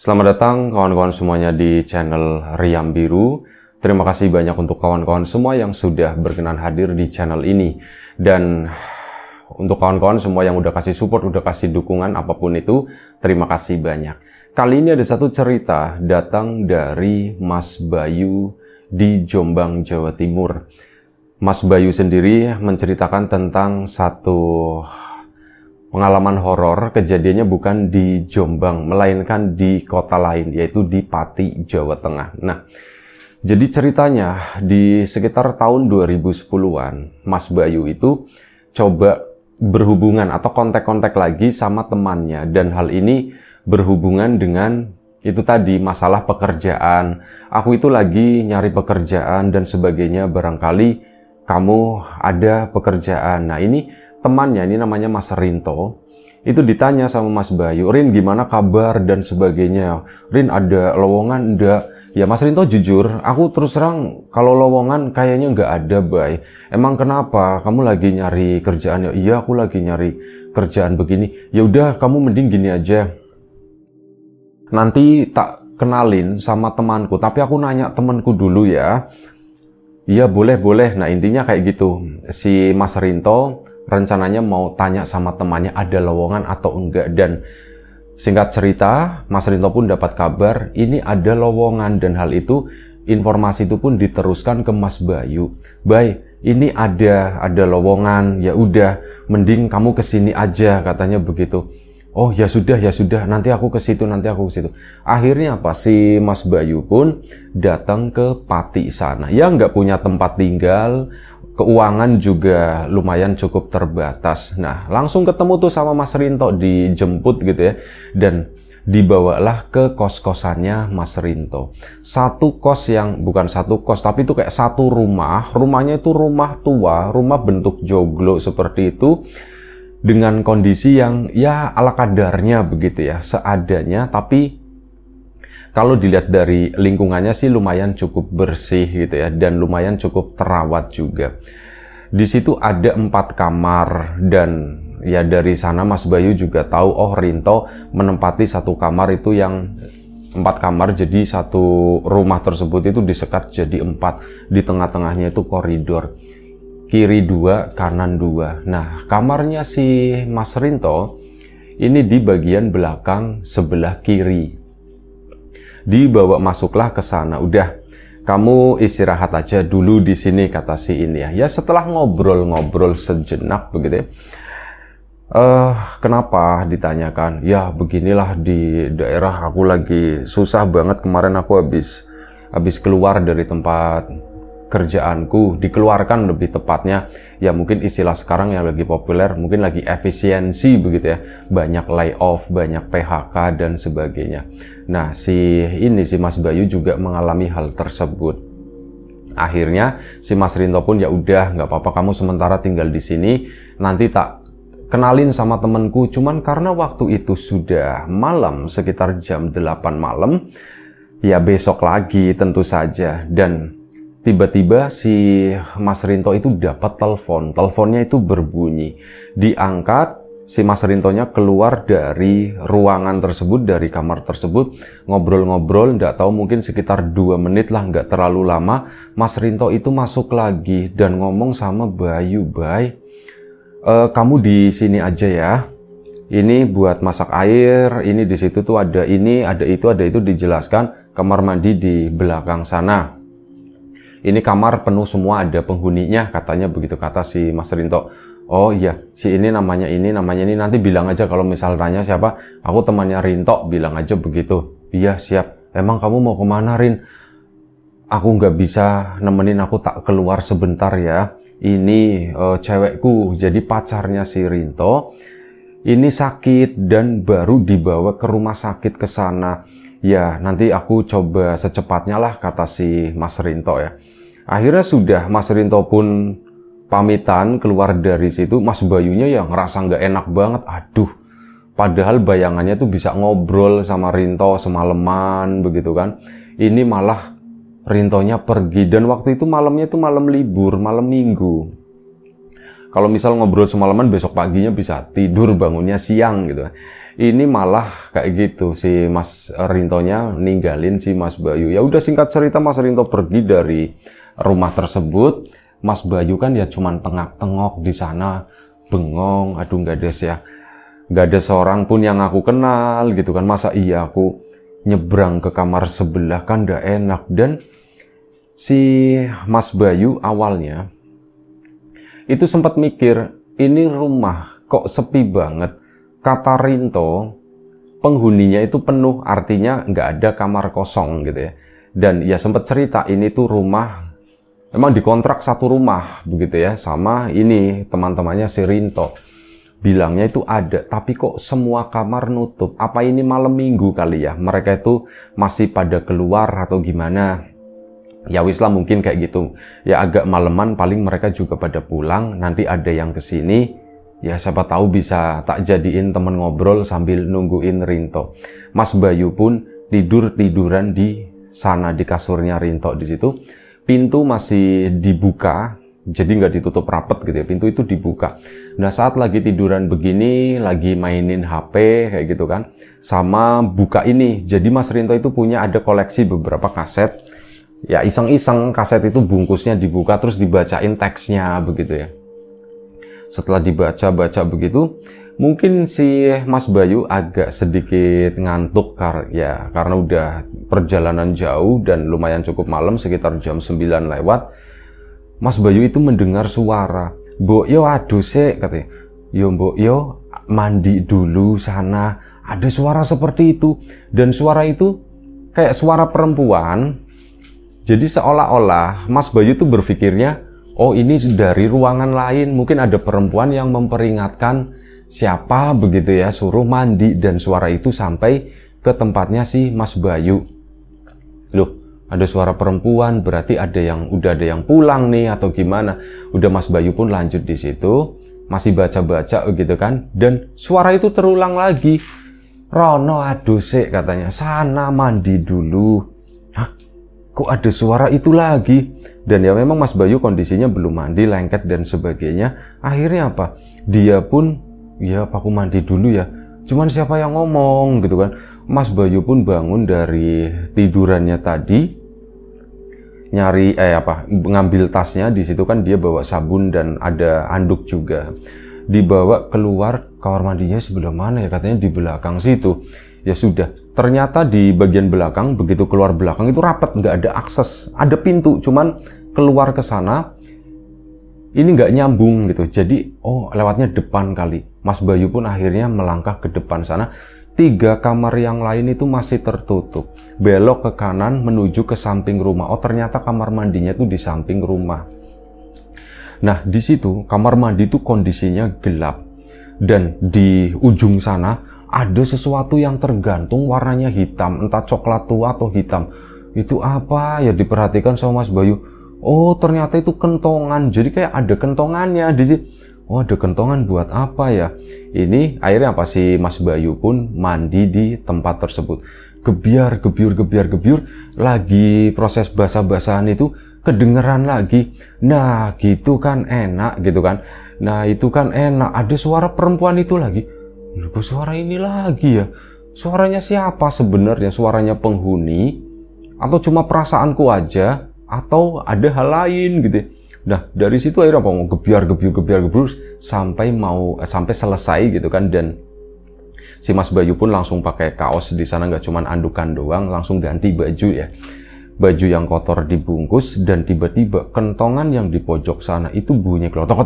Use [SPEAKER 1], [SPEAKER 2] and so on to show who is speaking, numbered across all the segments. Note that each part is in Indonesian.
[SPEAKER 1] Selamat datang kawan-kawan semuanya di channel Riam Biru. Terima kasih banyak untuk kawan-kawan semua yang sudah berkenan hadir di channel ini. Dan untuk kawan-kawan semua yang udah kasih support, udah kasih dukungan apapun itu, terima kasih banyak. Kali ini ada satu cerita datang dari Mas Bayu di Jombang, Jawa Timur. Mas Bayu sendiri menceritakan tentang satu pengalaman horor, kejadiannya bukan di Jombang, melainkan di kota lain, yaitu di Pati, Jawa Tengah. Nah, jadi ceritanya di sekitar tahun 2010-an, Mas Bayu itu coba berhubungan atau kontak-kontak lagi sama temannya. Dan hal ini berhubungan dengan itu tadi, masalah pekerjaan. Aku itu lagi nyari pekerjaan dan sebagainya, barangkali kamu ada pekerjaan. Nah, ini temannya, ini namanya Mas Rinto, itu ditanya sama Mas Bayu, "Rin, gimana kabar?" dan sebagainya. "Rin, ada lowongan enggak?" Ya Mas Rinto jujur, "Aku terus terang kalau lowongan kayaknya enggak ada, Bay." "Emang kenapa? Kamu lagi nyari kerjaan?" "Ya iya, aku lagi nyari kerjaan begini." "Ya udah, kamu mending gini aja. Nanti tak kenalin sama temanku, tapi aku nanya temanku dulu ya." "Iya, boleh." Nah, intinya kayak gitu. Si Mas Rinto rencananya mau tanya sama temannya ada lowongan atau enggak. Dan singkat cerita, Mas Rinto pun dapat kabar ini ada lowongan. Dan hal itu, informasi itu pun diteruskan ke Mas Bayu. "Bay, ini ada lowongan. Ya udah, mending kamu kesini aja," katanya begitu. "Oh ya sudah, nanti aku ke situ. Akhirnya apa, si Mas Bayu pun datang ke Pati sana. Ya nggak punya tempat tinggal, keuangan juga lumayan cukup terbatas. Nah, langsung ketemu tuh sama Mas Rinto, dijemput gitu ya. Dan dibawalah ke kos-kosannya Mas Rinto. Satu kos yang bukan satu kos, tapi itu kayak satu rumah. Rumahnya itu rumah tua, rumah bentuk joglo seperti itu. Dengan kondisi yang ya ala kadarnya begitu ya, seadanya. Tapi kalau dilihat dari lingkungannya sih lumayan cukup bersih gitu ya, dan lumayan cukup terawat juga. Di situ ada 4 kamar, dan ya dari sana Mas Bayu juga tahu, oh Rinto menempati satu kamar itu yang 4 kamar, jadi satu rumah tersebut itu disekat jadi 4. Di tengah-tengahnya itu koridor. Kiri 2, kanan 2. Nah, kamarnya si Mas Rinto ini di bagian belakang sebelah kiri. Dibawa masuklah ke sana. "Udah, kamu istirahat aja dulu di sini," kata si ini ya. Ya setelah ngobrol-ngobrol sejenak begitu ya. "Kenapa?" ditanyakan. "Ya beginilah, di daerah aku lagi susah banget. Kemarin aku habis keluar dari tempat kerjaanku, dikeluarkan lebih tepatnya. Ya mungkin istilah sekarang yang lagi populer, mungkin lagi efisiensi begitu ya. Banyak layoff, banyak PHK dan sebagainya." Nah, si Mas Bayu juga mengalami hal tersebut. Akhirnya si Mas Rinto pun, "Ya udah, nggak apa-apa, kamu sementara tinggal di sini. Nanti tak kenalin sama temenku." Cuman karena waktu itu sudah malam, sekitar jam 8 malam, ya besok lagi tentu saja. Dan tiba-tiba si Mas Rinto itu dapat telepon. Teleponnya itu berbunyi. Diangkat, si Mas Rintonya keluar dari ruangan tersebut, dari kamar tersebut, ngobrol-ngobrol, nggak tahu mungkin sekitar 2 menit lah, nggak terlalu lama. Mas Rinto itu masuk lagi dan ngomong sama Bayu, "Bay, kamu di sini aja ya. Ini buat masak air, ini di situ tuh ada ini, ada itu dijelaskan. Kamar mandi di belakang sana. Ini kamar penuh semua, ada penghuninya," katanya begitu, kata si Mas Rinto. "Oh iya, si ini namanya ini, nanti bilang aja kalau misal tanya siapa, aku temannya Rinto, bilang aja begitu." "Iya siap." "Emang kamu mau kemana, Rin?" "Aku nggak bisa nemenin, aku tak keluar sebentar ya. Ini cewekku, jadi pacarnya si Rinto, ini sakit dan baru dibawa ke rumah sakit ke sana. Ya nanti aku coba secepatnya lah," kata si Mas Rinto ya. Akhirnya sudah, Mas Rinto pun pamitan keluar dari situ. Mas Bayunya ya ngerasa nggak enak banget. Aduh, padahal bayangannya tuh bisa ngobrol sama Rinto semalaman begitu kan. Ini malah Rintonya pergi, dan waktu itu malamnya tuh malam libur, malam minggu. Kalau misal ngobrol semalaman, besok paginya bisa tidur, bangunnya siang gitu. Ini malah kayak gitu, si Mas Rintonya ninggalin si Mas Bayu. Ya udah, singkat cerita Mas Rinto pergi dari rumah tersebut. Mas Bayu kan ya cuman tengok-tengok di sana, bengong. Aduh, nggak ada seorang pun yang aku kenal gitu kan. Masa iya aku nyebrang ke kamar sebelah, kan nggak enak. Dan si Mas Bayu awalnya itu sempat mikir, ini rumah kok sepi banget. Kata Rinto, penghuninya itu penuh, artinya nggak ada kamar kosong gitu ya. Dan ya sempat cerita ini tuh rumah, memang dikontrak satu rumah begitu ya, sama ini teman-temannya si Rinto. Bilangnya itu ada, tapi kok semua kamar nutup. Apa ini malam minggu kali ya? Mereka itu masih pada keluar atau gimana? Ya wis lah, mungkin kayak gitu. Ya agak maleman, paling mereka juga pada pulang, nanti ada yang kesini. Ya siapa tahu bisa tak jadiin temen ngobrol sambil nungguin Rinto. Mas Bayu pun tiduran di sana di kasurnya Rinto di situ. Pintu masih dibuka, jadi nggak ditutup rapet gitu ya. Pintu itu dibuka. Nah saat lagi tiduran begini, lagi mainin HP kayak gitu kan, sama buka ini. Jadi Mas Rinto itu punya ada koleksi beberapa kaset. Ya iseng-iseng kaset itu bungkusnya dibuka terus dibacain teksnya begitu ya. Setelah dibaca-baca begitu, mungkin si Mas Bayu agak sedikit ngantuk karena udah perjalanan jauh dan lumayan cukup malam, sekitar jam 9 lewat. Mas Bayu itu mendengar suara, "Mbok yo aduh sik," katanya. "Yo mbok yo mandi dulu sana." Ada suara seperti itu, dan suara itu kayak suara perempuan. Jadi seolah-olah Mas Bayu tuh berpikirnya, oh ini dari ruangan lain, mungkin ada perempuan yang memperingatkan siapa begitu ya, suruh mandi, dan suara itu sampai ke tempatnya si Mas Bayu. Loh, ada suara perempuan, berarti udah ada yang pulang nih atau gimana. Udah Mas Bayu pun lanjut di situ, masih baca-baca gitu kan, dan suara itu terulang lagi. "Rono aduh sik," katanya, "sana mandi dulu." Hah? Kok ada suara itu lagi? Dan ya memang Mas Bayu kondisinya belum mandi, lengket dan sebagainya. Akhirnya apa? Dia pun, ya apa aku mandi dulu ya? Cuman siapa yang ngomong gitu kan? Mas Bayu pun bangun dari tidurannya tadi, nyari ngambil tasnya. Di situ kan dia bawa sabun dan ada anduk juga. Dibawa keluar, kamar mandinya sebelah mana ya? Katanya di belakang situ. Ya sudah, ternyata di bagian belakang, begitu keluar belakang itu rapat, nggak ada akses. Ada pintu, cuman keluar ke sana ini nggak nyambung gitu. Jadi, oh lewatnya depan kali. Mas Bayu pun akhirnya melangkah ke depan sana. 3 kamar yang lain itu masih tertutup. Belok ke kanan menuju ke samping rumah. Oh ternyata kamar mandinya tuh di samping rumah. Nah di situ kamar mandi itu kondisinya gelap. Dan di ujung sana ada sesuatu yang tergantung warnanya hitam, entah coklat tua atau hitam. Itu apa ya, diperhatikan sama Mas Bayu. Oh ternyata itu kentongan, jadi kayak ada kentongannya di sini. Oh ada kentongan buat apa ya? Ini akhirnya apa, si Mas Bayu pun mandi di tempat tersebut. Gebiar, gebyur, lagi proses basah-basahan itu kedengeran lagi. Nah gitu kan enak gitu kan. Nah itu kan enak, ada suara perempuan itu lagi. Loh, suara ini lagi ya? Suaranya siapa sebenarnya? Suaranya penghuni? Atau cuma perasaanku aja? Atau ada hal lain gitu ya? Nah dari situ akhirnya apa, mau gebyur sampai selesai gitu kan. Dan si Mas Bayu pun langsung pakai kaos di sana, nggak cuma andukan doang, langsung ganti baju ya. Baju yang kotor dibungkus, dan tiba-tiba kentongan yang di pojok sana itu bunyi klotok.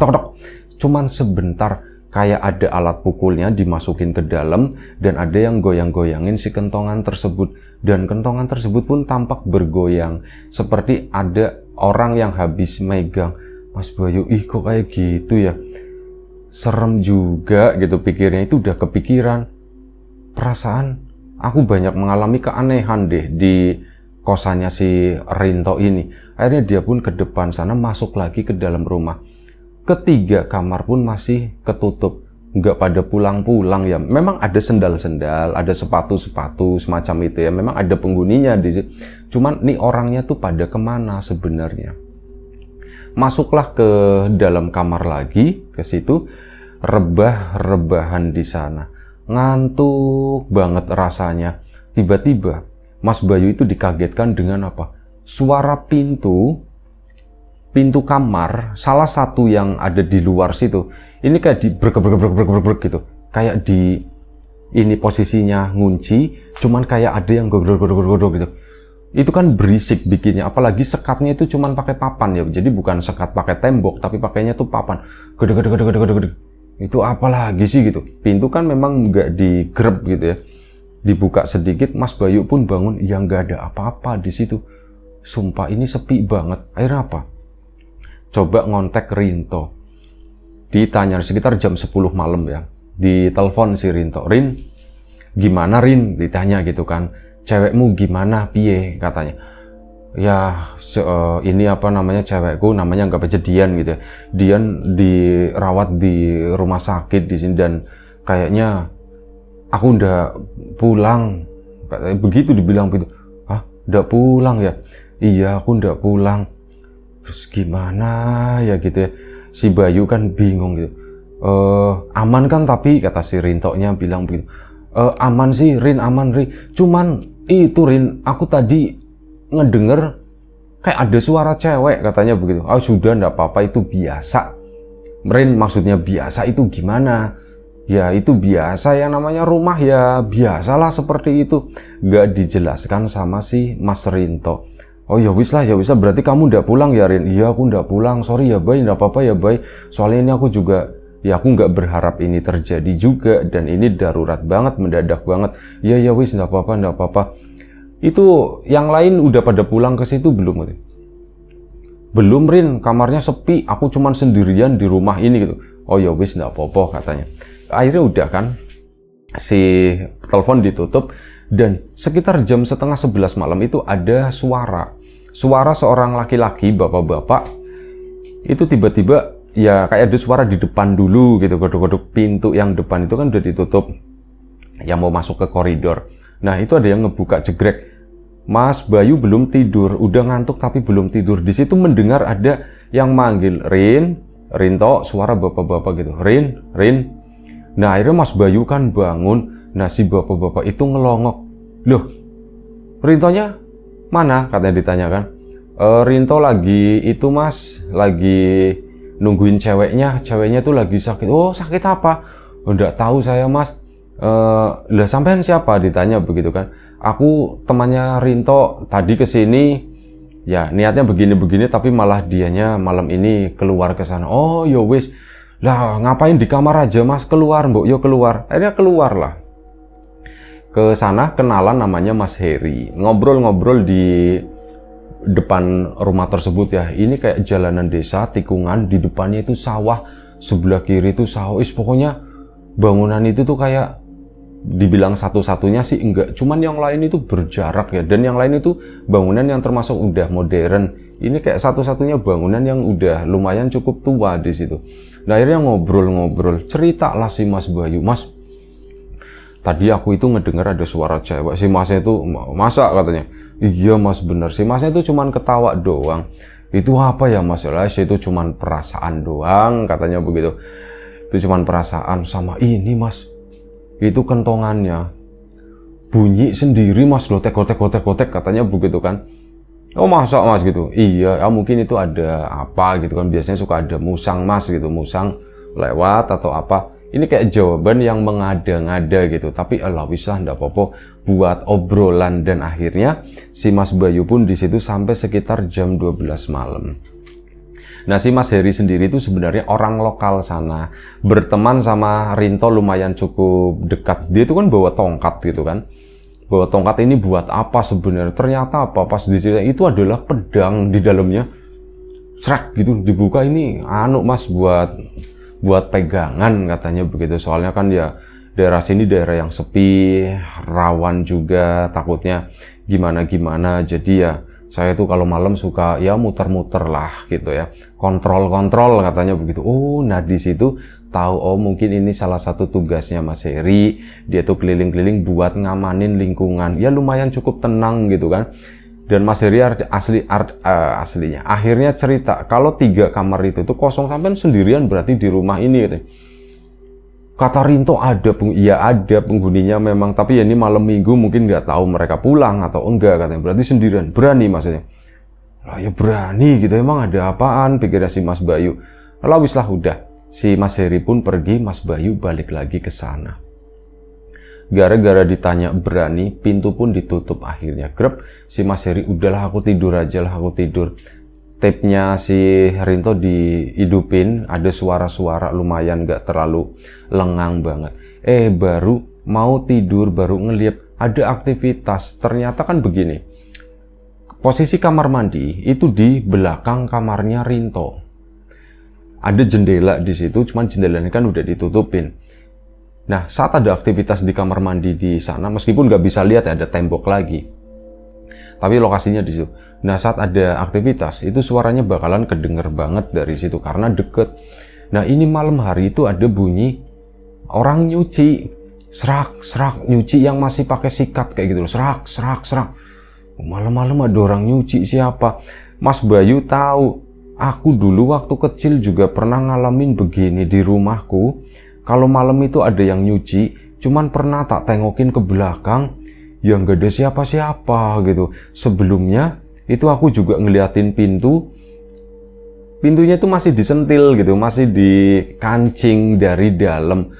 [SPEAKER 1] Cuman sebentar, kayak ada alat pukulnya dimasukin ke dalam, dan ada yang goyang-goyangin si kentongan tersebut. Dan kentongan tersebut pun tampak bergoyang, seperti ada orang yang habis megang. Mas Bayu, ih kok kayak gitu ya? Serem juga gitu pikirnya, itu udah kepikiran. Perasaan aku banyak mengalami keanehan deh di kosannya si Rinto ini. Akhirnya dia pun ke depan sana, masuk lagi ke dalam rumah. Ketiga kamar pun masih ketutup, nggak pada pulang-pulang ya. Memang ada sendal-sendal, ada sepatu-sepatu semacam itu ya. Memang ada penghuninya di situ. Cuman nih orangnya tuh pada kemana sebenarnya? Masuklah ke dalam kamar lagi, ke situ, rebah-rebahan di sana. ngantuk banget rasanya. Tiba-tiba Mas Bayu itu dikagetkan dengan apa? Suara pintu kamar salah satu yang ada di luar situ. Ini kayak di brek gitu. Kayak di ini posisinya ngunci, cuman kayak ada yang godok gitu. Itu kan berisik bikinnya, apalagi sekatnya itu cuman pakai papan ya. Jadi bukan sekat pakai tembok, tapi pakainya tuh papan. Gedeg. Itu apa lagi sih gitu. Pintu kan memang nggak digrep gitu ya. Dibuka sedikit, Mas Bayu pun bangun, ya nggak ada apa-apa di situ. Sumpah ini sepi banget. Akhirnya apa? Coba ngontek Rinto. Ditanya sekitar jam 10 malam ya. Ditelepon si Rinto. Rin, gimana Rin? Ditanya gitu kan. Cewekmu gimana? Piye? Katanya. Ya, ini apa namanya cewekku, namanya nggak kejadian gitu ya. Dian dirawat di rumah sakit di sini dan kayaknya aku udah pulang. Begitu dibilang begitu. Hah? Udah pulang ya? Iya, aku udah pulang. Terus gimana ya gitu ya. Si Bayu kan bingung gitu. Aman kan tapi kata si Rinto-nya bilang begitu. Aman sih Rin, aman Rin. Cuman itu Rin, aku tadi ngedenger kayak ada suara cewek katanya begitu. Oh sudah ndak apa-apa itu biasa. Rin maksudnya biasa itu gimana? Ya itu biasa yang namanya rumah ya biasalah seperti itu. Gak dijelaskan sama si Mas Rinto. Oh ya wis lah berarti kamu ndak pulang ya Rin? Iya aku ndak pulang, sorry ya Bay, ndak apa-apa ya Bay. Soalnya ini aku juga ya aku nggak berharap ini terjadi juga dan ini darurat banget, mendadak banget. Ya wis nggak apa-apa. Itu yang lain udah pada pulang ke situ belum? Belum Rin, kamarnya sepi. Aku cuman sendirian di rumah ini gitu. Oh ya wis nggak apa-apa katanya. Akhirnya udah kan, si telepon ditutup dan sekitar jam setengah 11 malam itu ada suara seorang laki-laki, bapak-bapak itu tiba-tiba ya kayak ada suara di depan dulu gitu, godok-godok pintu yang depan itu kan udah ditutup yang mau masuk ke koridor. Nah itu ada yang ngebuka jegrek. Mas Bayu belum tidur, udah ngantuk tapi belum tidur. Di situ mendengar ada yang manggil Rinto, suara bapak-bapak gitu, Rin. Nah akhirnya Mas Bayu kan bangun. Nah si bapak-bapak itu ngelongok. Loh, Rintonya mana? Katanya ditanyakan. Rinto lagi itu Mas, lagi nungguin ceweknya tuh lagi sakit. Oh sakit apa? Enggak tahu saya Mas. Lah sampean siapa? Ditanya begitu kan. Aku temannya Rinto tadi kesini. Ya niatnya begini-begini tapi malah dianya malam ini keluar ke sana. Oh yo wis. Lah ngapain di kamar aja Mas? Keluar Mbok, yo keluar. Akhirnya keluar lah. Ke sana kenalan namanya Mas Heri. Ngobrol-ngobrol di depan rumah tersebut ya. Ini kayak jalanan desa, tikungan, di depannya itu sawah, sebelah kiri itu sawah. Pokoknya bangunan itu tuh kayak dibilang satu-satunya sih enggak, cuman yang lain itu berjarak ya, dan yang lain itu bangunan yang termasuk udah modern. Ini kayak satu-satunya bangunan yang udah lumayan cukup tua di situ. Nah akhirnya ngobrol-ngobrol, cerita lah si Mas Bayu, Mas tadi aku itu ngedengar ada suara cewek. Si Masnya itu, masa katanya? Iya Mas bener, si Masnya itu cuman ketawa doang. Itu apa ya Mas? Lah itu cuman perasaan doang katanya begitu. Itu cuman perasaan. Sama ini Mas, itu kentongannya bunyi sendiri Mas, gotek katanya begitu kan. Oh masa Mas gitu? Iya ya mungkin itu ada apa gitu kan, biasanya suka ada musang Mas gitu, musang lewat atau apa. Ini kayak jawaban yang mengada-ngada gitu, tapi alah wis lah ndak apa-apa buat obrolan. Dan akhirnya si Mas Bayu pun di situ sampai sekitar jam 12 malam. Nah si Mas Heri sendiri itu sebenarnya orang lokal sana, berteman sama Rinto lumayan cukup dekat. Dia itu kan bawa tongkat gitu kan. Bawa tongkat ini buat apa sebenarnya? Ternyata apa, pas diceritain itu adalah pedang di dalamnya. Srek gitu dibuka, ini anu Mas buat pegangan katanya begitu. Soalnya kan ya daerah sini daerah yang sepi, rawan juga takutnya gimana-gimana. Jadi ya saya tuh kalau malam suka ya muter-muter lah gitu ya, kontrol katanya begitu. Oh nah di situ tahu, oh mungkin ini salah satu tugasnya Mas Heri, dia tuh keliling-keliling buat ngamanin lingkungan, ya lumayan cukup tenang gitu kan. Dan Mas Heri aslinya akhirnya cerita kalau 3 kamar itu tuh kosong, sampai sendirian berarti di rumah ini gitu. Kata Rinto ya ada penghuninya memang, tapi ya ini malam minggu mungkin nggak tahu mereka pulang atau enggak katanya. Berarti sendirian, berani maksudnya. Lah ya berani gitu, emang ada apaan, pikirnya si Mas Bayu. Lalu wislah udah, si Mas Heri pun pergi, Mas Bayu balik lagi ke sana. Gara-gara ditanya berani, pintu pun ditutup akhirnya. Grep, si Mas Heri, udahlah aku tidur aja lah, aku tidur. Tape-nya si Rinto dihidupin, ada suara-suara lumayan gak terlalu lengang banget. Baru mau tidur, baru ngeliat ada aktivitas. Ternyata kan begini, posisi kamar mandi itu di belakang kamarnya Rinto. Ada jendela di situ, cuman jendelanya kan udah ditutupin. Nah, saat ada aktivitas di kamar mandi di sana, meskipun gak bisa lihat ada tembok lagi, tapi lokasinya di situ. Nah, saat ada aktivitas, itu suaranya bakalan kedenger banget dari situ karena deket. Nah, ini malam hari itu ada bunyi orang nyuci, serak nyuci yang masih pakai sikat kayak gitu loh, serak. Malam-malam ada orang nyuci, siapa? Mas Bayu tahu, aku dulu waktu kecil juga pernah ngalamin begini di rumahku. Kalau malam itu ada yang nyuci, cuman pernah tak tengokin ke belakang, yang gak ada siapa-siapa gitu. Sebelumnya itu aku juga ngeliatin pintunya itu masih disentil gitu, masih dikancing dari dalam.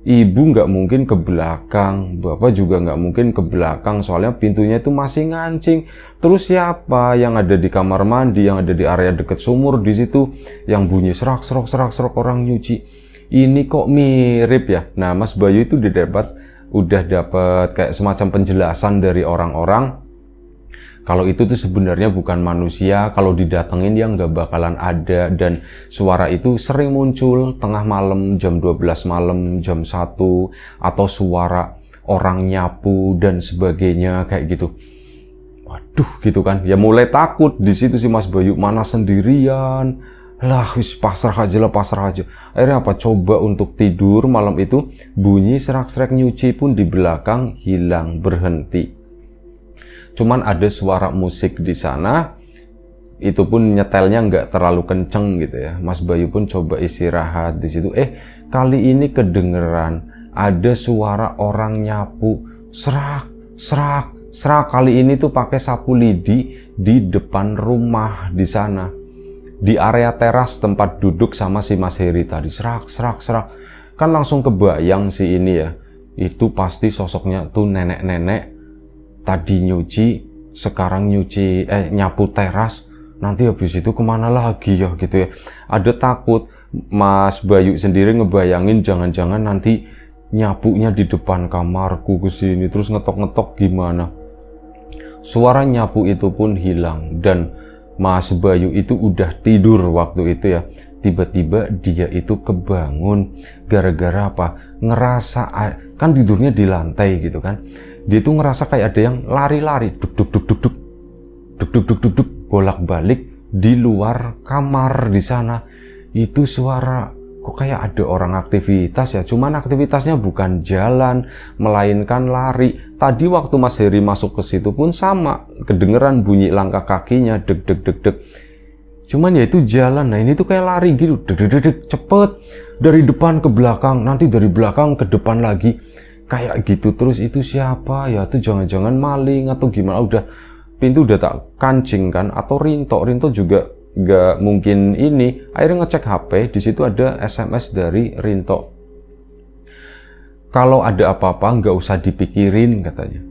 [SPEAKER 1] Ibu nggak mungkin ke belakang, bapak juga nggak mungkin ke belakang, soalnya pintunya itu masih ngancing. Terus siapa yang ada di kamar mandi, yang ada di area deket sumur di situ, yang bunyi serak orang nyuci? Ini kok mirip ya? Nah, Mas Bayu itu udah dapat kayak semacam penjelasan dari orang-orang. Kalau itu tuh sebenarnya bukan manusia, kalau didatengin ya nggak bakalan ada, dan suara itu sering muncul tengah malam, jam 12 malam, jam 1, atau suara orang nyapu dan sebagainya kayak gitu. Waduh gitu kan, ya mulai takut di situ si Mas Bayu, mana sendirian, lah wis pasrah aja. Akhirnya apa, coba untuk tidur malam itu, bunyi serak nyuci pun di belakang hilang, berhenti. Cuman ada suara musik di sana, itu pun nyetelnya nggak terlalu kenceng gitu ya. Mas Bayu pun coba istirahat di situ. Kali ini kedengeran ada suara orang nyapu, serak. Kali ini tuh pakai sapu lidi di depan rumah di sana, di area teras tempat duduk sama si Mas Heri tadi. Serak. Kan langsung kebayang si ini ya, itu pasti sosoknya tuh nenek-nenek. Tadi nyuci, sekarang nyapu teras, nanti habis itu kemana lagi ya gitu ya. Ada takut, Mas Bayu sendiri ngebayangin jangan-jangan nanti nyapunya di depan kamarku kesini, terus ngetok-ngetok gimana. Suara nyapu itu pun hilang, dan Mas Bayu itu udah tidur waktu itu ya. Tiba-tiba dia itu kebangun, gara-gara apa? Ngerasa, kan tidurnya di lantai gitu kan. Dia tuh ngerasa kayak ada yang lari-lari, duk, bolak-balik di luar kamar di sana. Itu suara, kok kayak ada orang aktivitas ya, cuman aktivitasnya bukan jalan, melainkan lari. Tadi waktu Mas Heri masuk ke situ pun sama, kedengeran bunyi langkah kakinya, deg. Cuman ya itu jalan, nah ini tuh kayak lari gitu, deg, cepet, dari depan ke belakang, nanti dari belakang ke depan lagi. Kayak gitu terus. Itu siapa ya, itu jangan-jangan maling atau gimana. Udah pintu udah tak kancing kan, atau Rinto juga nggak mungkin ini. Akhirnya ngecek HP, di situ ada SMS dari Rinto, kalau ada apa-apa nggak usah dipikirin katanya.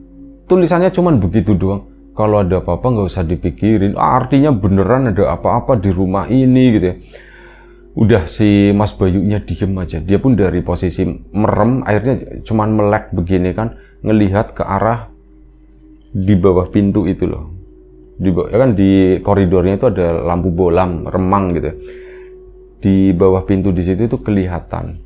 [SPEAKER 1] Tulisannya cuman begitu doang, kalau ada apa-apa nggak usah dipikirin. Artinya beneran ada apa-apa di rumah ini gitu ya. Udah si Mas Bayunya diem aja, dia pun dari posisi merem, akhirnya cuman melek begini kan, ngelihat ke arah di bawah pintu itu loh. Kan di koridornya itu ada lampu bolam, remang gitu. Di bawah pintu di situ itu kelihatan.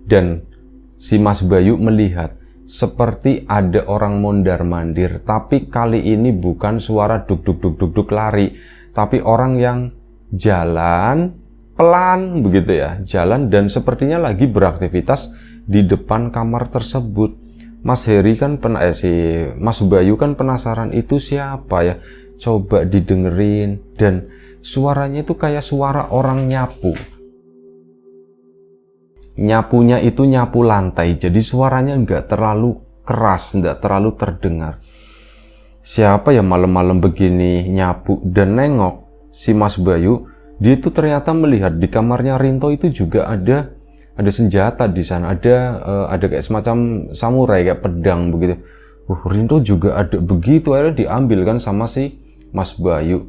[SPEAKER 1] Dan si Mas Bayu melihat seperti ada orang mondar-mandir, tapi kali ini bukan suara duk lari, tapi orang yang jalan pelan begitu ya, jalan dan sepertinya lagi beraktivitas di depan kamar tersebut. Mas Heri kan Mas Bayu kan penasaran, itu siapa ya, coba didengerin, dan suaranya itu kayak suara orang nyapu. nyapunya itu nyapu lantai, jadi suaranya nggak terlalu keras, nggak terlalu terdengar. Siapa ya malam-malam begini nyapu, dan nengok si Mas Bayu, dia itu ternyata melihat di kamarnya Rinto itu juga ada senjata di sana, ada kayak semacam samurai, kayak pedang begitu. Rinto juga ada begitu, akhirnya diambil kan sama si Mas Bayu.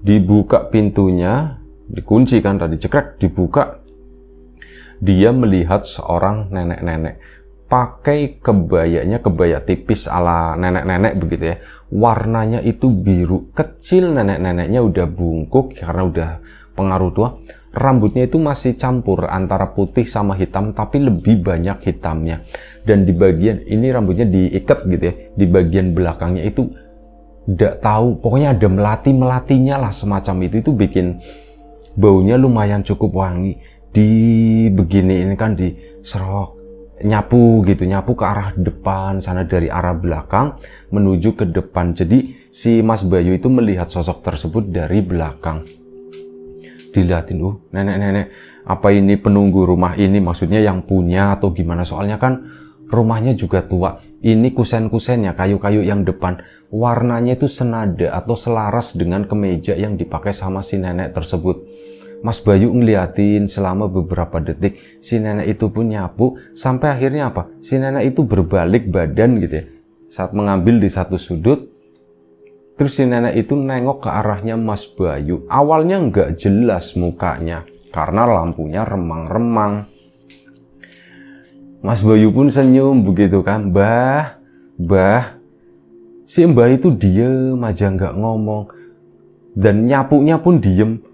[SPEAKER 1] Dibuka pintunya, dikunci kan tadi, cekrek, dibuka. Dia melihat seorang nenek-nenek pakai kebayanya, kebaya tipis ala nenek-nenek begitu ya. Warnanya itu biru, kecil, nenek-neneknya udah bungkuk karena udah pengaruh tua. Rambutnya itu masih campur antara putih sama hitam, tapi lebih banyak hitamnya. Dan di bagian ini rambutnya diikat gitu ya, di bagian belakangnya itu nggak tahu, pokoknya ada melati-melatinya lah semacam itu bikin baunya lumayan cukup wangi. Di begini ini kan diserok, nyapu gitu, nyapu ke arah depan sana dari arah belakang menuju ke depan. Jadi si Mas Bayu itu melihat sosok tersebut dari belakang. Dilihatin, nenek-nenek, apa ini penunggu rumah ini, maksudnya yang punya atau gimana? Soalnya kan rumahnya juga tua. Ini kusen-kusennya, kayu-kayu yang depan, warnanya itu senada atau selaras dengan kemeja yang dipakai sama si nenek tersebut. Mas Bayu ngeliatin selama beberapa detik, si nenek itu pun nyapu, sampai akhirnya apa? Si nenek itu berbalik badan gitu ya, saat mengambil di satu sudut. Terus si nenek itu nengok ke arahnya Mas Bayu. Awalnya nggak jelas mukanya, karena lampunya remang-remang. Mas Bayu pun senyum begitu kan, Mbah. Si Mbah itu diem aja nggak ngomong. Dan nyapunya pun diem.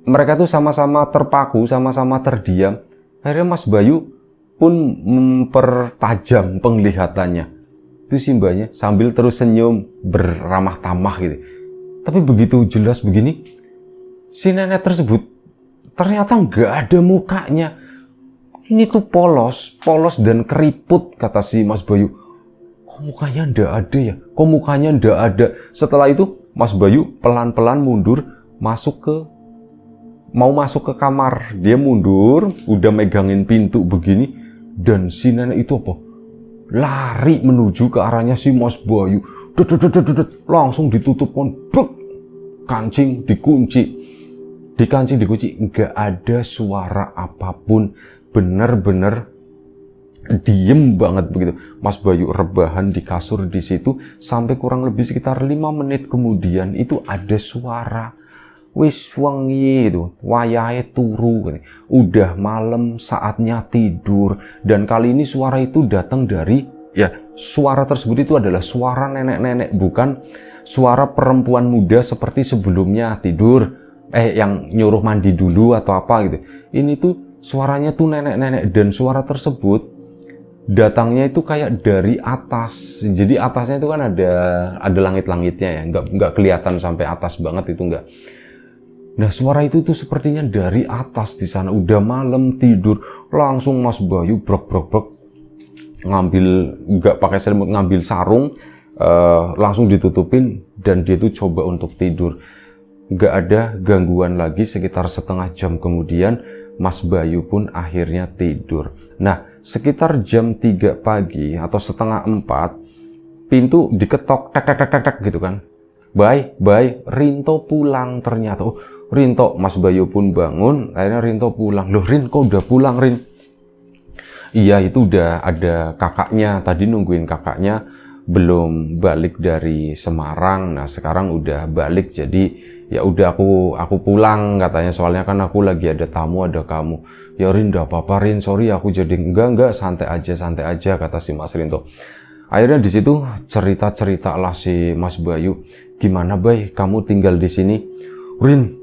[SPEAKER 1] Mereka tuh sama-sama terpaku, sama-sama terdiam. Akhirnya Mas Bayu pun mempertajam penglihatannya. Itu si Mbahnya sambil terus senyum beramah tamah gitu. Tapi begitu jelas begini, si nenek tersebut ternyata nggak ada mukanya. Ini tuh polos dan keriput, kata si Mas Bayu. Kok mukanya nggak ada ya? Kok mukanya nggak ada? Setelah itu Mas Bayu pelan-pelan mundur, mau masuk ke kamar. Dia mundur, udah megangin pintu begini, dan si nenek itu apa? Lari menuju ke arahnya si Mas Bayu. Langsung ditutup kancing dikunci. Nggak ada suara apapun. Bener-bener diem banget begitu. Mas Bayu rebahan di kasur di situ sampai kurang lebih sekitar 5 menit kemudian itu ada suara. Wis wengi itu, wayahe turu. Udah malam, saatnya tidur. Dan kali ini suara itu datang dari, suara tersebut itu adalah suara nenek-nenek, bukan suara perempuan muda seperti sebelumnya tidur, yang nyuruh mandi dulu atau apa gitu. Ini tuh suaranya tuh nenek-nenek, dan suara tersebut datangnya itu kayak dari atas. Jadi atasnya itu kan ada langit-langitnya ya, nggak kelihatan sampai atas banget itu, nggak. Nah, suara itu tuh sepertinya dari atas di sana. Udah malam tidur, langsung Mas Bayu brok ngambil, nggak pakai selimut, ngambil sarung, langsung ditutupin, dan dia tuh coba untuk tidur. Nggak ada gangguan lagi. Sekitar setengah jam kemudian Mas Bayu pun akhirnya tidur. Nah, sekitar jam 3 pagi atau setengah 4, pintu diketok, tek gitu kan. Bye, Rinto pulang ternyata. Rinto, Mas Bayu pun bangun. Akhirnya Rinto pulang. Loh Rin, kok udah pulang Rin? Iya, itu udah ada kakaknya. Tadi nungguin kakaknya, belum balik dari Semarang. Nah, sekarang udah balik. Jadi ya udah aku pulang katanya. Soalnya kan aku lagi ada tamu, ada kamu. Ya Rin, udah apa-apa Rin, sorry aku jadi enggak, santai aja kata si Mas Rinto. Akhirnya di situ cerita lah si Mas Bayu. Gimana Bay, kamu tinggal di sini? Rin,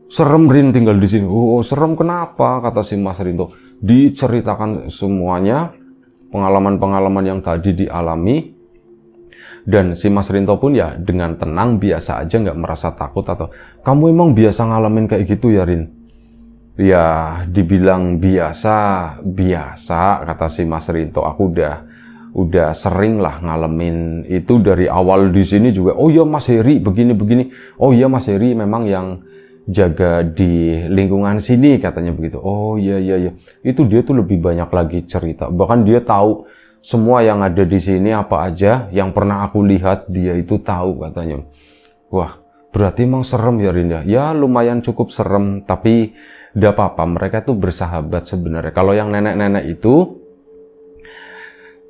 [SPEAKER 1] serem Rin tinggal di sini. Oh, serem kenapa? Kata si Mas Rinto. Diceritakan semuanya, pengalaman-pengalaman yang tadi dialami. Dan si Mas Rinto pun ya dengan tenang, biasa aja, nggak merasa takut atau, kamu emang biasa ngalamin kayak gitu ya Rin? Ya, dibilang biasa, kata si Mas Rinto. Aku udah sering lah ngalamin itu dari awal di sini juga. Oh iya Mas Heri begini. Oh iya Mas Heri memang yang jaga di lingkungan sini, katanya begitu. Oh iya iya iya. Itu dia tuh lebih banyak lagi cerita. Bahkan dia tahu semua yang ada di sini apa aja yang pernah aku lihat, dia itu tahu katanya. Wah, berarti emang serem ya Rinda. Ya lumayan cukup serem, tapi tidak apa-apa. Mereka tuh bersahabat sebenarnya. Kalau yang nenek-nenek itu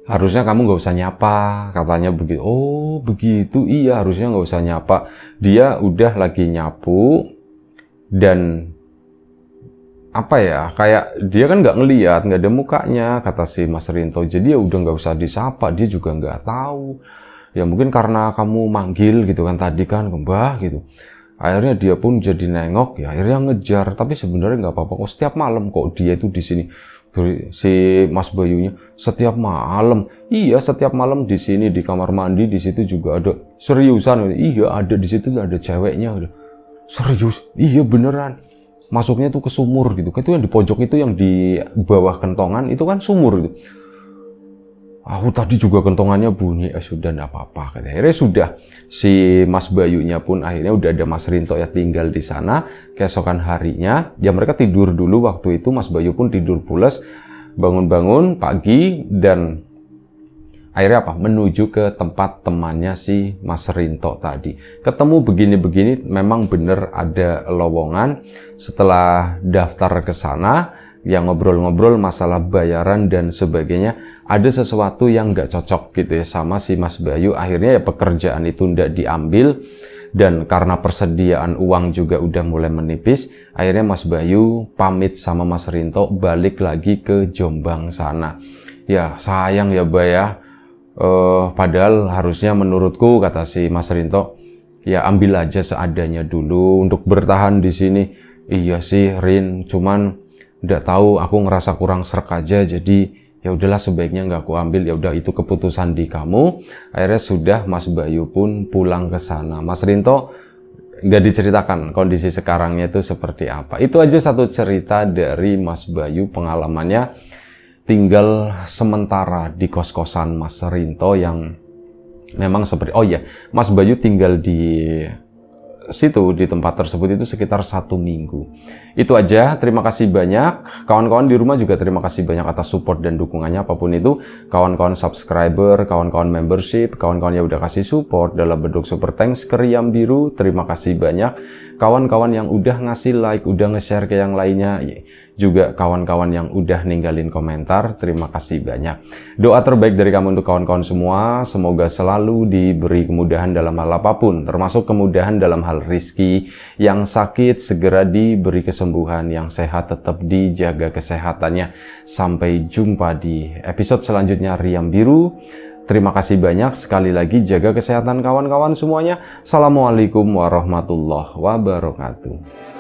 [SPEAKER 1] harusnya kamu nggak usah nyapa, katanya begitu. Oh begitu, iya harusnya nggak usah nyapa. Dia udah lagi nyapu dan apa ya, kayak dia kan nggak ngelihat, nggak ada mukanya, kata si Mas Rinto. Jadi ya udah nggak usah disapa, dia juga nggak tahu. Ya mungkin karena kamu manggil gitu kan tadi kan, Mbah gitu. Akhirnya dia pun jadi nengok, ya akhirnya ngejar. Tapi sebenarnya nggak apa-apa kok, setiap malam kok dia itu di sini. Si Mas Bayunya setiap malam, iya setiap malam di sini di kamar mandi di situ juga ada. Seriusan, iya ada di situ ada ceweknya. Serius, iya beneran. Masuknya tuh ke sumur gitu. Itu yang di pojok itu, yang di bawah kentongan itu kan sumur gitu. Aku tadi juga kentongannya bunyi, sudah enggak apa-apa. Akhirnya sudah, si Mas Bayunya pun akhirnya udah ada Mas Rinto ya tinggal di sana. Keesokan harinya, ya mereka tidur dulu waktu itu. Mas Bayu pun tidur pules, bangun-bangun pagi dan akhirnya apa? Menuju ke tempat temannya si Mas Rinto tadi. Ketemu begini-begini, memang bener ada lowongan. Setelah daftar ke sana, yang ngobrol-ngobrol masalah bayaran dan sebagainya, ada sesuatu yang nggak cocok gitu ya sama si Mas Bayu. Akhirnya ya pekerjaan itu nggak diambil, dan karena persediaan uang juga udah mulai menipis, akhirnya Mas Bayu pamit sama Mas Rinto balik lagi ke Jombang sana. Ya sayang ya Mbak ya. Padahal harusnya menurutku, kata si Mas Rinto, ya ambil aja seadanya dulu untuk bertahan di sini. Iya sih Rin, cuman nggak tahu, aku ngerasa kurang srek aja, jadi ya udahlah sebaiknya nggak aku ambil. Ya udah, itu keputusan di kamu. Akhirnya sudah, Mas Bayu pun pulang ke sana. Mas Rinto nggak diceritakan kondisi sekarangnya itu seperti apa. Itu aja satu cerita dari Mas Bayu, pengalamannya tinggal sementara di kos-kosan Mas Rinto yang memang seperti, oh iya, Mas Bayu tinggal di situ, di tempat tersebut itu sekitar 1 minggu. Itu aja, terima kasih banyak. Kawan-kawan di rumah juga terima kasih banyak atas support dan dukungannya apapun itu. Kawan-kawan subscriber, kawan-kawan membership, kawan-kawan yang udah kasih support dalam bentuk super thanks ke Riam Biru, terima kasih banyak. Kawan-kawan yang udah ngasih like, udah nge-share ke yang lainnya, juga kawan-kawan yang udah ninggalin komentar, terima kasih banyak. Doa terbaik dari kamu untuk kawan-kawan semua, semoga selalu diberi kemudahan dalam hal apapun, termasuk kemudahan dalam hal rizki. Yang sakit segera diberi kesembuhan, yang sehat tetap dijaga kesehatannya. Sampai jumpa di episode selanjutnya Riam Biru. Terima kasih banyak, sekali lagi jaga kesehatan kawan-kawan semuanya. Assalamualaikum warahmatullahi wabarakatuh.